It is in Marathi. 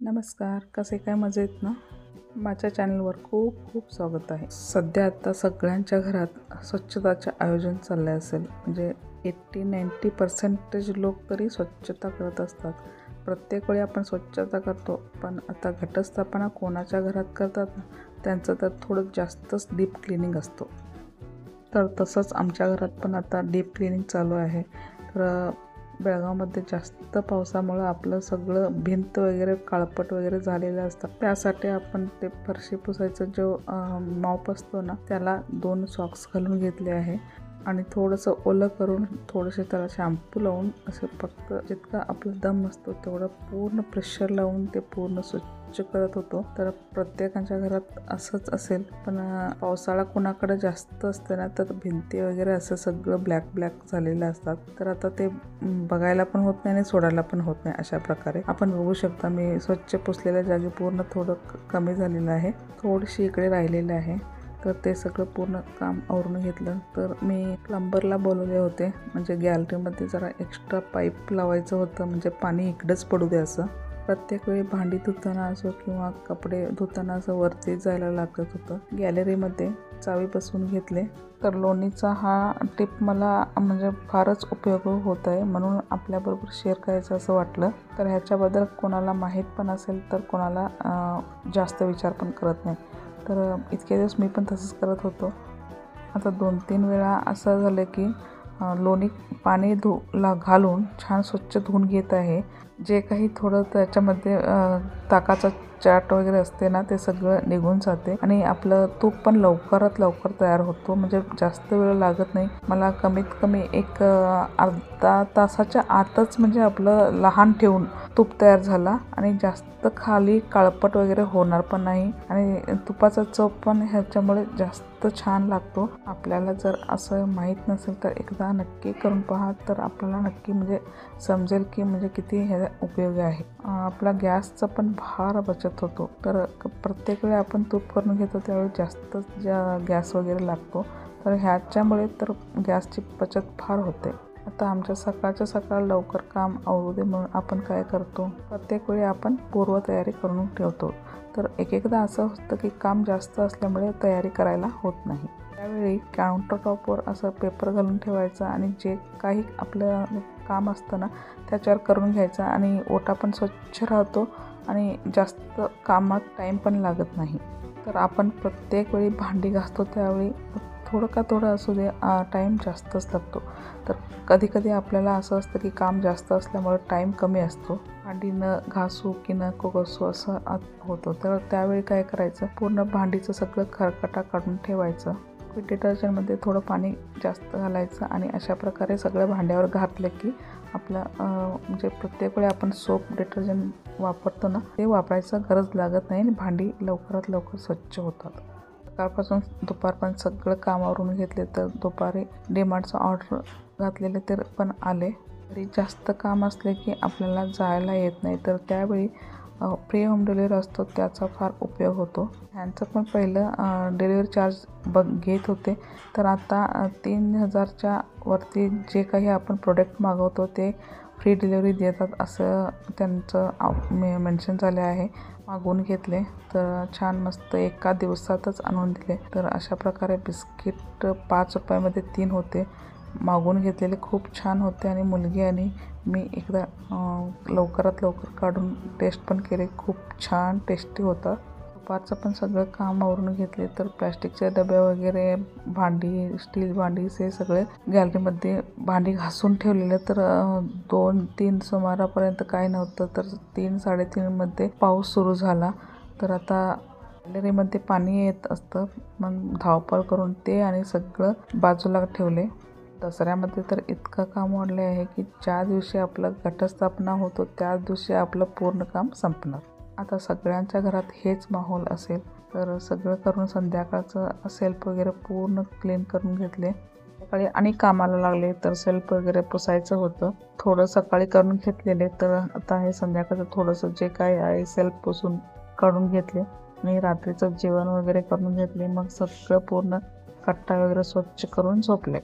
नमस्कार, कसे काय मजेत ना? माझ्या चॅनलवर खूप खूप स्वागत आहे. सध्या आता सगळ्यांच्या घरात स्वच्छताचे आयोजन चालले असेल. म्हणजे 80-90% लोक तरी स्वच्छता करत असतात. प्रत्येक वेळी आपण स्वच्छता करतो, पण आता घटस्थापना कोणाच्या घरात करतात ना, त्यांचं तर थोडं जास्तच डीप क्लिनिंग असतो. तर तसंच आमच्या घरात पण आता डीप क्लिनिंग चालू आहे. तर बेळगावमध्ये जास्त पावसामुळं आपलं सगळं भिंत वगैरे काळपट वगैरे झालेलं असतं. त्यासाठी आपण ते फरशी पुसायचं जो मॉप असतो ना, त्याला 2 सॉक्स घालून घेतले आहे आणि थोडंसं ओलं करून थोडेसे त्याला शॅम्पू लावून असं फक्त जितका आपला दम असतो तेवढं पूर्ण प्रेशर लावून ते पूर्ण स्वच्छ करत होतो. तर प्रत्येकाच्या घरात असंच असेल, पण पावसाळा कोणाकडे जास्त असते ना, तर भिंती वगैरे असं सगळं ब्लॅक झालेलं असतात. तर आता ते बघायला पण होत नाही आणि सोडायला पण होत नाही. अशा प्रकारे आपण बघू शकता, मी स्वच्छ पुसलेल्या जागी पूर्ण थोडं कमी झालेलं आहे, थोडीशी इकडे राहिलेलं आहे. तर ते सगळं पूर्ण काम आवरून घेतलं. तर मी प्लंबरला बोलवले होते, म्हणजे गॅलरीमध्ये जरा एक्स्ट्रा पाईप लावायचं होतं, म्हणजे पाणी इकडेच पडू दे असं. प्रत्येक वेळी भांडी धुताना असो किंवा कपडे धुताना असं वरती जायला लागत होतं. गॅलरीमध्ये चावी बसवून घेतले. तर लोणीचा हा टिप मला म्हणजे फारच उपयोग होत आहे, म्हणून आपल्याबरोबर शेअर करायचं असं वाटलं. तर ह्याच्याबद्दल कोणाला माहीत पण असेल तर कोणाला जास्त विचार पण करत नाही. तर इतके दिवस मी पण तसंच करत होतो. आता 2-3 वेळा असं झालं की लोणी पाणी घालून छान स्वच्छ धुवून घेत आहे. जे काही थोडं त्याच्यामध्ये ताकाचा चाट वगैरे असते ना, ते सगळं निघून जाते आणि आपलं तूप पण लवकरात लवकर तयार होतो. म्हणजे जास्त वेळ लागत नाही. मला कमीत कमी एक अर्धा तासाच्या आतच म्हणजे आपलं लहान ठेवून तूप तयार झाला आणि जास्त खाली काळपट वगैरे होणार पण नाही आणि तुपाचा चव पण ह्याच्यामुळे जास्त छान लागतो. आपल्याला जर असं माहीत नसेल तर एकदा नक्की करून पहा, तर आपल्याला नक्की म्हणजे समजेल की म्हणजे किती ह्याचा उपयोगी आहे. आपला गॅसचा पण फार बचत होतो. तर प्रत्येक वेळी आपण तूप करून घेतो त्यावेळी जास्त गॅस वगैरे लागतो. तर ह्याच्यामुळे तर गॅसची बचत फार होते. आता आमच्या सकाळच्या सकाळ लवकर काम आवरू दे म्हणून आपण काय करतो, प्रत्येक वेळी आपण पूर्वतयारी करून ठेवतो. तर एकदा असं होतं की काम जास्त असल्यामुळे तयारी करायला होत नाही. त्यावेळी काउंटरटॉपवर असं पेपर घालून ठेवायचं आणि जे काही आपलं काम असतं ना, त्याच्यावर करून घ्यायचं आणि ओटा पण स्वच्छ राहतो आणि जास्त कामात टाईम पण लागत नाही. तर आपण प्रत्येक वेळी भांडी घासतो त्यावेळी थोडं असू दे टाईम जास्तच लागतो. तर कधी आपल्याला असं असतं की काम जास्त असल्यामुळे टाईम कमी असतो. भांडी न घासू की नको घासू असं होतं. तर त्यावेळी काय करायचं, पूर्ण भांडीचं सगळं खरकटा काढून ठेवायचं. लिक्विड डिटर्जंटमध्ये थोडं पाणी जास्त घालायचं आणि अशा प्रकारे सगळं भांड्यावर घातलं की आपलं म्हणजे प्रत्येक वेळी आपण सोप डिटर्जंट वापरतो ना, ते वापरायचं गरज लागत नाही आणि भांडी लवकरात लवकर स्वच्छ होतात. सकाळपासून दुपारपर्यंत सगळं कामावरून घेतले. तर दुपारी डीमार्टचं ऑर्डर घातलेले तर पण आले. तरी जास्त काम असले की आपल्याला जायला येत नाही, तर त्यावेळी फ्री होम डिलिव्हरी असतो त्याचा फार उपयोग होतो. ह्यांचं पण पहिलं डिलिव्हरी चार्ज घेत होते, तर आता 3000च्या वरती जे काही आपण प्रोडक्ट मागवतो ते फ्री डिलिव्हरी देतात असं त्यांचं मेन्शन झाले आहे. मागवून घेतले तर छान मस्त एका दिवसातच आणून दिले. तर अशा प्रकारे बिस्किट 5 रुपयामध्ये 3 होते. मागवून घेतलेले खूप छान होते आणि मुलगी आणि मी एकदा लवकरात लवकर काढून टेस्ट पण केले. खूप छान टेस्टी होता. दुपारचं पण सगळं काम आवरून घेतले. तर प्लॅस्टिकचे डबे वगैरे, भांडी, स्टील भांडी हे सगळे गॅलरीमध्ये भांडी घासून ठेवलेले. तर 2-3 सुमारापर्यंत काय नव्हतं, तर 3-3:30मध्ये पाऊस सुरू झाला. तर आता गॅलरीमध्ये पाणी येत असतं, मग धावपळ करून ते आणि सगळं बाजूला ठेवले. दसऱ्यामध्ये तर इतकं काम वाढले आहे की ज्या दिवशी आपलं घटस्थापना होतो त्याच दिवशी आपलं पूर्ण काम संपणार. आता सगळ्यांच्या घरात हेच माहोल असेल. तर सगळं करून संध्याकाळचं सेल्फ वगैरे पूर्ण क्लीन करून घेतले. सकाळी आणि कामाला लागले, तर सेल्फ वगैरे पुसायचं होतं. थोडं सकाळी करून घेतलेले, तर आता हे संध्याकाळचं थोडंसं जे काय आहे सेल्फ पुसून काढून घेतले आणि रात्रीचं जेवण वगैरे करून घेतले. मग सगळं पूर्ण कट्टा वगैरे स्वच्छ करून झोपले.